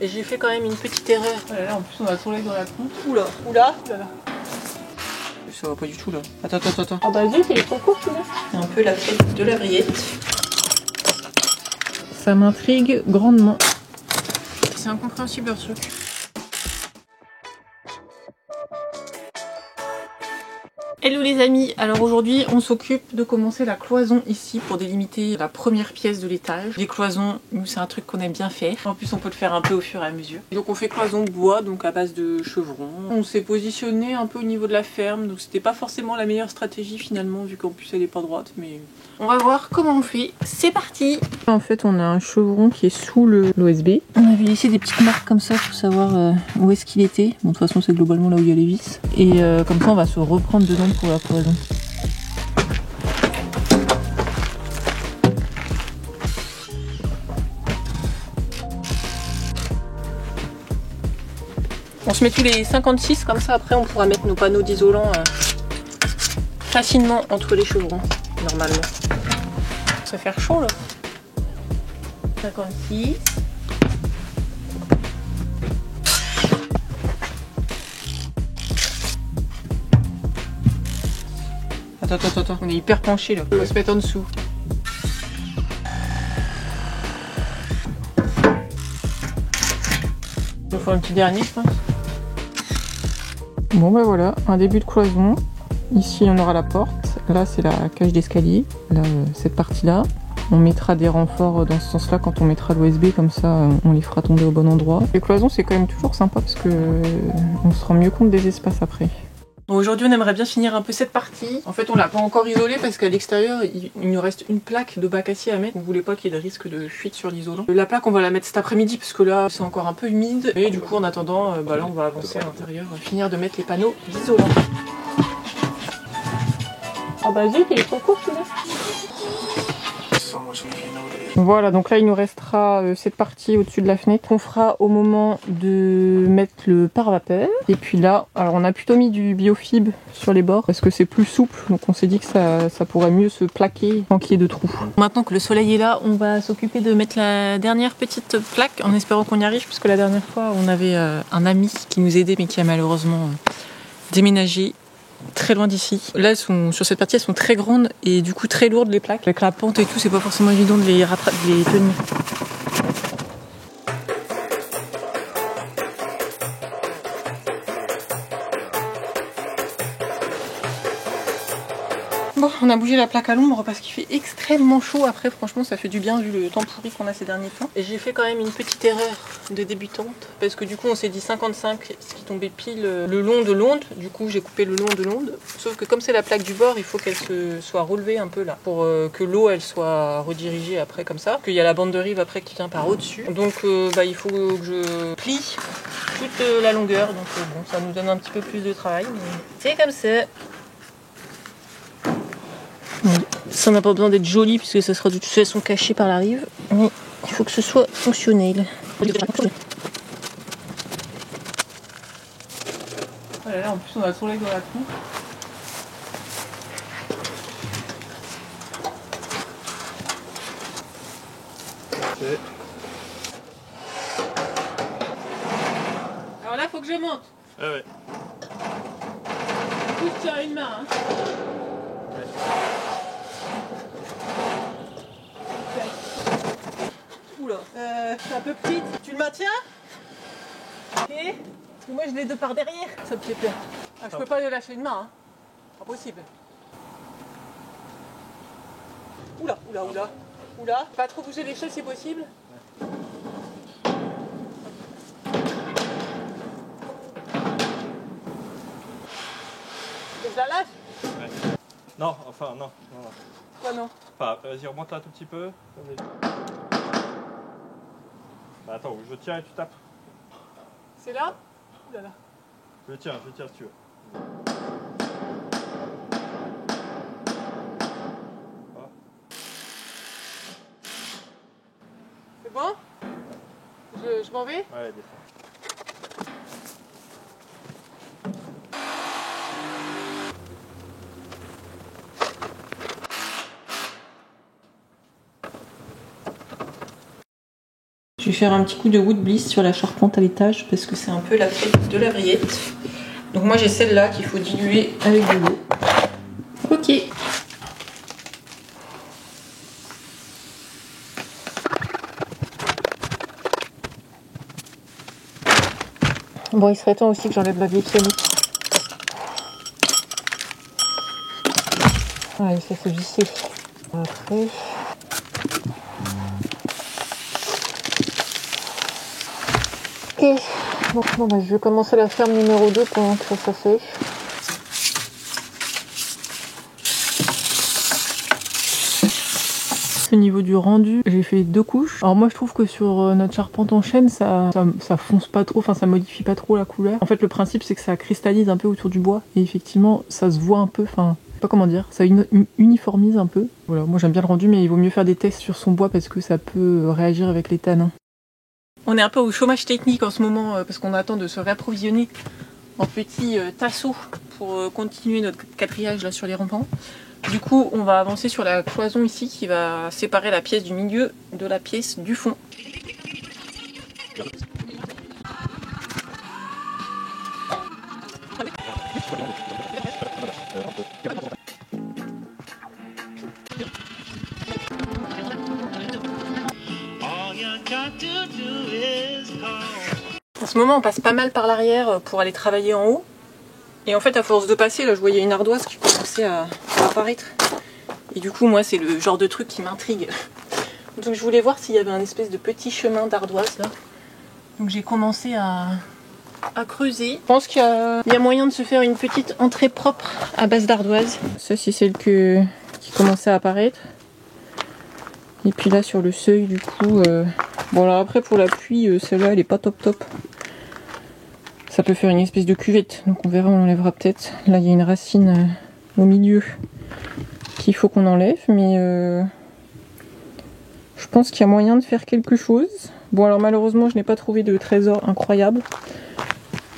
Et j'ai fait quand même une petite erreur. Voilà, là, en plus on a le soleil dans la tronche. Oula, oula. Oulala. Ça va pas du tout là. Attends. Ah bah zut, il est trop court celui-là. C'est un peu la faute de la rillette. Ça m'intrigue grandement. C'est incompréhensible leur truc. Hello les amis, alors aujourd'hui on s'occupe de commencer la cloison ici pour délimiter la première pièce de l'étage. Les cloisons, nous c'est un truc qu'on aime bien faire. En plus on peut le faire un peu au fur et à mesure. Donc on fait cloison bois, donc à base de chevrons. On s'est positionné un peu au niveau de la ferme, donc c'était pas forcément la meilleure stratégie finalement vu qu'en plus elle est pas droite, mais on va voir comment on fait. C'est parti! En fait on a un chevron qui est sous l'OSB. On avait laissé des petites marques comme ça pour savoir où est-ce qu'il était. Bon de toute façon c'est globalement là où il y a les vis. Et comme ça on va se reprendre dedans pour la cloison. On se met tous les 56 comme ça après on pourra mettre nos panneaux d'isolant facilement entre les chevrons normalement. Ça va faire chaud là. 56. Attends, on est hyper penché là, on va se mettre en dessous. Il nous faut un petit dernier je pense. Bon bah voilà, un début de cloison. Ici on aura la porte, là c'est la cage d'escalier, là cette partie là. On mettra des renforts dans ce sens là quand on mettra l'OSB, comme ça on les fera tomber au bon endroit. Les cloisons c'est quand même toujours sympa parce que on se rend mieux compte des espaces après. Bon, aujourd'hui on aimerait bien finir un peu cette partie. En fait on l'a pas encore isolée parce qu'à l'extérieur il nous reste une plaque de bac acier à mettre. On voulait pas qu'il y ait de risque de fuite sur l'isolant. La plaque on va la mettre cet après-midi parce que là c'est encore un peu humide. Et du coup en attendant là on va avancer à l'intérieur, finir de mettre les panneaux d'isolant. Ah bah zut, il est trop court celui-là. Voilà, donc là il nous restera cette partie au-dessus de la fenêtre qu'on fera au moment de mettre le pare-vapeur. Et puis là, alors on a plutôt mis du biofib sur les bords parce que c'est plus souple, donc on s'est dit que ça pourrait mieux se plaquer sans qu'il y ait de trous. Maintenant que le soleil est là, on va s'occuper de mettre la dernière petite plaque en espérant qu'on y arrive, puisque la dernière fois on avait un ami qui nous aidait mais qui a malheureusement déménagé très loin d'ici. Là, sur cette partie, elles sont très grandes et du coup très lourdes les plaques. Avec la pente et tout, c'est pas forcément évident de les tenir. Bon, on a bougé la plaque à l'ombre parce qu'il fait extrêmement chaud. Après, franchement, ça fait du bien vu le temps pourri qu'on a ces derniers temps. Et j'ai fait quand même une petite erreur de débutante parce que du coup, on s'est dit 55, ce qui tombait pile le long de l'onde. Du coup, j'ai coupé le long de l'onde. Sauf que comme c'est la plaque du bord, il faut qu'elle se soit relevée un peu là pour que l'eau elle soit redirigée après comme ça. Qu'il y a la bande de rive après qui tient par au-dessus. Donc, il faut que je plie toute la longueur. Donc, bon, ça nous donne un petit peu plus de travail. Mais c'est comme ça. Ça n'a pas besoin d'être joli puisque ça sera de toute façon caché par la rive, mais il faut que ce soit fonctionnel. Voilà, là en plus on a le soleil dans la tronche. Alors là, faut que je monte. Ah ouais. Du coup, je tiens à une main. Hein. Oula, c'est un peu petite. Tu le maintiens? Ok. Parce que moi, je l'ai deux par derrière. Ça me fait peur. Ah, je peux pas lui lâcher une main. Hein. Pas possible. Oula. Pas trop bouger l'échelle si possible. Je la lâche? Ouais. Non, enfin non. Quoi non? Enfin, vas-y, remonte là un tout petit peu. Bah, attends, je tiens et tu tapes. C'est là? Oulala. Je tiens si tu veux. Voilà. C'est bon? Je m'en vais? Ouais, descends. vais faire un petit coup de Wood Bliss sur la charpente à l'étage parce que c'est un peu la fête de la vrillette. Donc moi j'ai celle-là qu'il faut diluer avec de l'eau. Ok. Bon, il serait temps aussi que j'enlève la vieille pianiste. Allez, ça c'est vissé. Après... Ok. Bon, bah, je vais commencer la ferme numéro 2 pendant que ça sèche. Au niveau du rendu, j'ai fait 2 couches. Alors moi je trouve que sur notre charpente en chêne, ça fonce pas trop, enfin ça modifie pas trop la couleur. En fait le principe c'est que ça cristallise un peu autour du bois et effectivement ça se voit un peu, enfin je sais pas comment dire, ça uniformise un peu. Voilà, moi j'aime bien le rendu mais il vaut mieux faire des tests sur son bois parce que ça peut réagir avec les tanins. On est un peu au chômage technique en ce moment parce qu'on attend de se réapprovisionner en petits tasseaux pour continuer notre quadrillage là sur les rampants. Du coup, on va avancer sur la cloison ici qui va séparer la pièce du milieu de la pièce du fond. En ce moment, on passe pas mal par l'arrière pour aller travailler en haut. Et en fait, à force de passer, là, je voyais une ardoise qui commençait à apparaître. Et du coup, moi, c'est le genre de truc qui m'intrigue. Donc, je voulais voir s'il y avait un espèce de petit chemin d'ardoise, là. Donc, j'ai commencé à creuser. Je pense qu'il y a moyen de se faire une petite entrée propre à base d'ardoise. Ça, c'est celle qui commençait à apparaître. Et puis là, sur le seuil, du coup... Bon, alors après, pour la pluie, celle-là, elle est pas top. Ça peut faire une espèce de cuvette, donc on verra, on l'enlèvera peut-être. Là il y a une racine au milieu qu'il faut qu'on enlève, mais je pense qu'il y a moyen de faire quelque chose. Bon alors malheureusement je n'ai pas trouvé de trésor incroyable.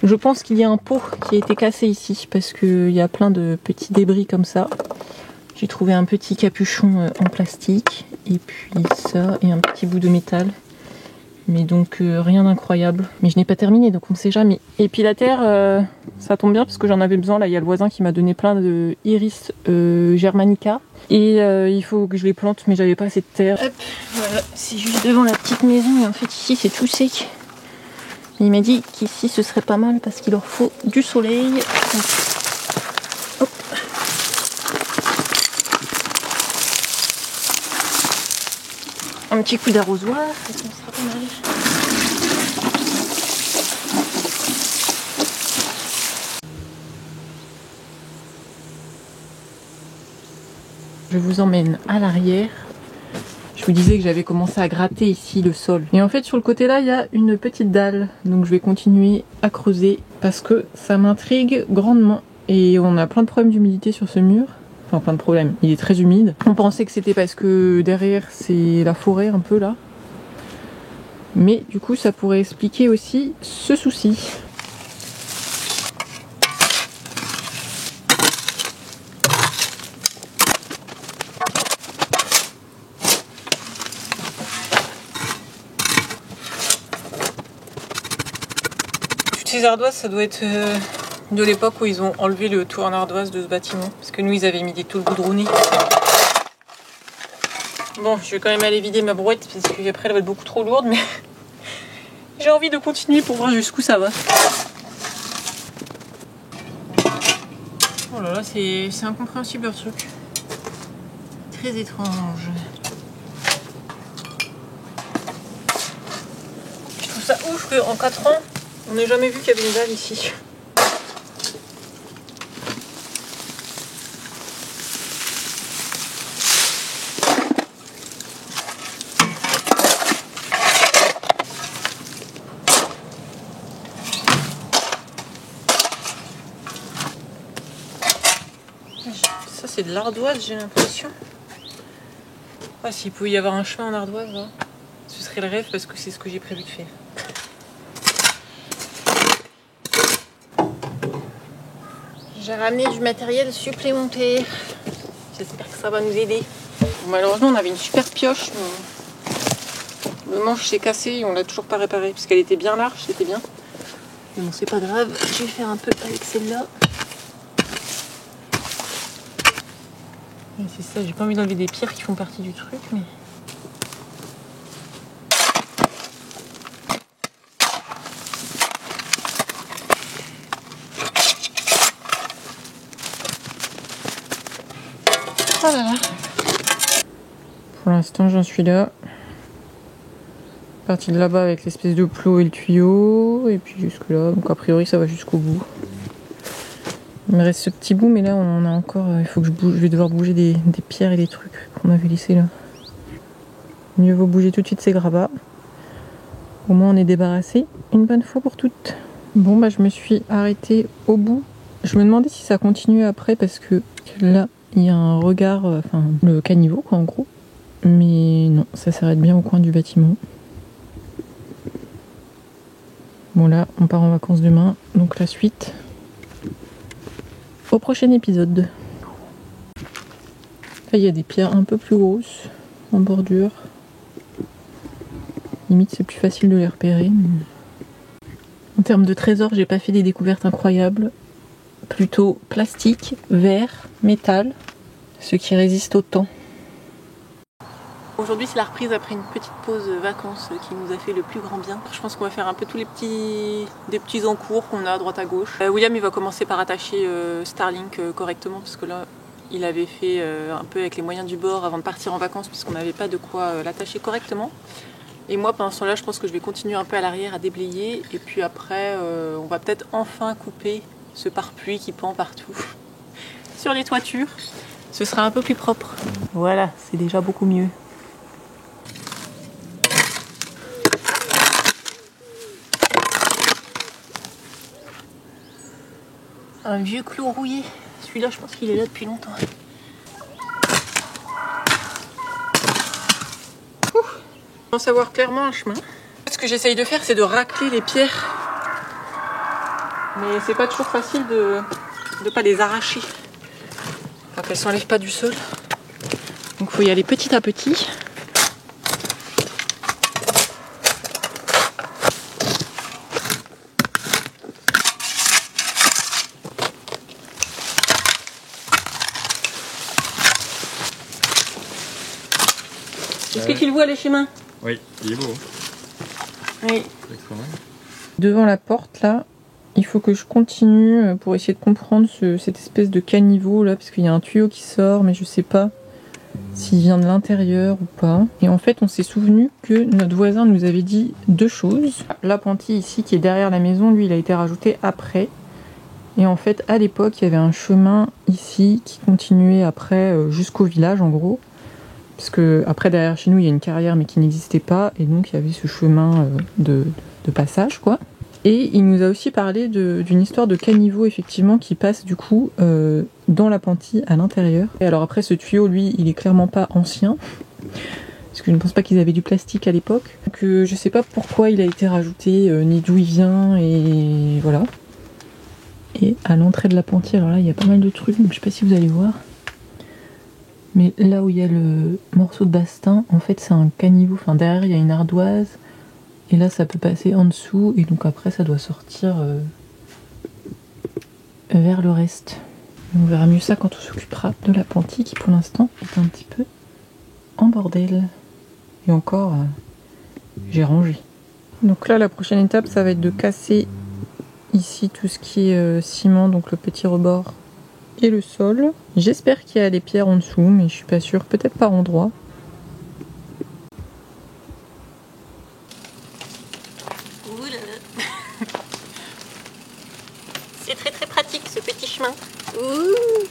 Je pense qu'il y a un pot qui a été cassé ici, parce qu'il y a plein de petits débris comme ça. J'ai trouvé un petit capuchon en plastique, et puis ça, et un petit bout de métal. Mais donc rien d'incroyable. Mais je n'ai pas terminé, donc on ne sait jamais. Et puis la terre, ça tombe bien parce que j'en avais besoin. Là, il y a le voisin qui m'a donné plein de iris germanica. Et il faut que je les plante, mais j'avais pas assez de terre. Hop, voilà, c'est juste devant la petite maison. Et en fait, ici, c'est tout sec. Et il m'a dit qu'ici, ce serait pas mal parce qu'il leur faut du soleil. Donc, hop. Un petit coup d'arrosoir, ça sera pas mal. Je vous emmène à l'arrière. Je vous disais que j'avais commencé à gratter ici le sol. Et en fait sur le côté là il y a une petite dalle. Donc je vais continuer à creuser parce que ça m'intrigue grandement. Et on a plein de problèmes d'humidité sur ce mur. Enfin plein de problèmes, il est très humide. On pensait que c'était parce que derrière c'est la forêt un peu là. Mais du coup ça pourrait expliquer aussi ce souci. Toutes ces ardoises ça doit être de l'époque où ils ont enlevé le toit en ardoise de ce bâtiment. Parce que nous ils avaient mis des tôles goudronnées. Bon, je vais quand même aller vider ma brouette parce qu'après elle va être beaucoup trop lourde, mais j'ai envie de continuer pour voir jusqu'où ça va. Oh là là, c'est incompréhensible leur truc. Très étrange. Je trouve ça ouf qu'en 4 ans, on n'ait jamais vu qu'il y avait une dalle ici. Ça c'est de l'ardoise j'ai l'impression. Ah, s'il pouvait y avoir un chemin en ardoise là, ce serait le rêve parce que c'est ce que j'ai prévu de faire. J'ai ramené du matériel supplémentaire. J'espère que ça va nous aider. Bon, malheureusement on avait une super pioche. Mais... Le manche s'est cassé et on l'a toujours pas réparé parce qu'elle était bien large, c'était bien. Mais bon, c'est pas grave, je vais faire un peu avec celle-là. C'est ça, j'ai pas envie d'enlever des pierres qui font partie du truc, mais... Oh là là. Pour l'instant, j'en suis là. Partie de là-bas avec l'espèce de plot et le tuyau. Et puis jusque là. Donc a priori, ça va jusqu'au bout. Il me reste ce petit bout, mais là, on a encore... il faut que je bouge. Je vais devoir bouger des pierres et des trucs qu'on avait laissés là. Mieux vaut bouger tout de suite ces gravats. Au moins, on est débarrassé une bonne fois pour toutes. Bon, bah, je me suis arrêtée au bout. Je me demandais si ça continuait après parce que là... Il y a un regard, enfin le caniveau quoi en gros. Mais non, ça s'arrête bien au coin du bâtiment. Bon là, on part en vacances demain, donc la suite au prochain épisode. Là il y a des pierres un peu plus grosses en bordure. Limite c'est plus facile de les repérer. En termes de trésors, j'ai pas fait des découvertes incroyables. Plutôt plastique, verre, métal, ce qui résiste au temps. Aujourd'hui c'est la reprise après une petite pause vacances qui nous a fait le plus grand bien. Je pense qu'on va faire un peu tous les petits encours qu'on a à droite à gauche. William il va commencer par attacher Starlink correctement parce que là il avait fait un peu avec les moyens du bord avant de partir en vacances puisqu'on n'avait pas de quoi l'attacher correctement. Et moi pendant ce temps là je pense que je vais continuer un peu à l'arrière à déblayer et puis après on va peut-être enfin couper ce pare-pluie qui pend partout sur les toitures. Ce sera un peu plus propre. Voilà, c'est déjà beaucoup mieux. Un vieux clou rouillé. Celui-là, je pense qu'il est là depuis longtemps. On commence à voir clairement un chemin. Ce que j'essaye de faire, c'est de racler les pierres. Mais c'est pas toujours facile de pas les arracher. Enfin, qu'elles s'enlèvent pas du sol. Donc il faut y aller petit à petit. Est-ce que tu le vois le chemin? Oui, il est beau. Oui. Devant la porte là, il faut que je continue pour essayer de comprendre cette espèce de caniveau là, parce qu'il y a un tuyau qui sort, mais je sais pas s'il vient de l'intérieur ou pas. Et en fait, on s'est souvenu que notre voisin nous avait dit deux choses. L'appentis ici qui est derrière la maison, lui, il a été rajouté après. Et en fait, à l'époque, il y avait un chemin ici qui continuait après jusqu'au village en gros. Parce que après, derrière chez nous, il y a une carrière mais qui n'existait pas. Et donc, il y avait ce chemin de passage quoi. Et il nous a aussi parlé d'une histoire de caniveau effectivement qui passe du coup dans l'appentis à l'intérieur. Et alors après ce tuyau lui il est clairement pas ancien parce que je ne pense pas qu'ils avaient du plastique à l'époque. Donc je sais pas pourquoi il a été rajouté ni d'où il vient et voilà. Et à l'entrée de l'appentis alors là il y a pas mal de trucs donc je sais pas si vous allez voir. Mais là où il y a le morceau de bastin en fait c'est un caniveau, enfin derrière il y a une ardoise. Et là, ça peut passer en dessous, et donc après, ça doit sortir vers le reste. On verra mieux ça quand on s'occupera de l'appentis, qui pour l'instant est un petit peu en bordel. Et encore, j'ai rangé. Donc là, la prochaine étape, ça va être de casser ici tout ce qui est ciment, donc le petit rebord et le sol. J'espère qu'il y a les pierres en dessous, mais je suis pas sûre, peut-être par endroit. C'est très très pratique ce petit chemin. Ouh.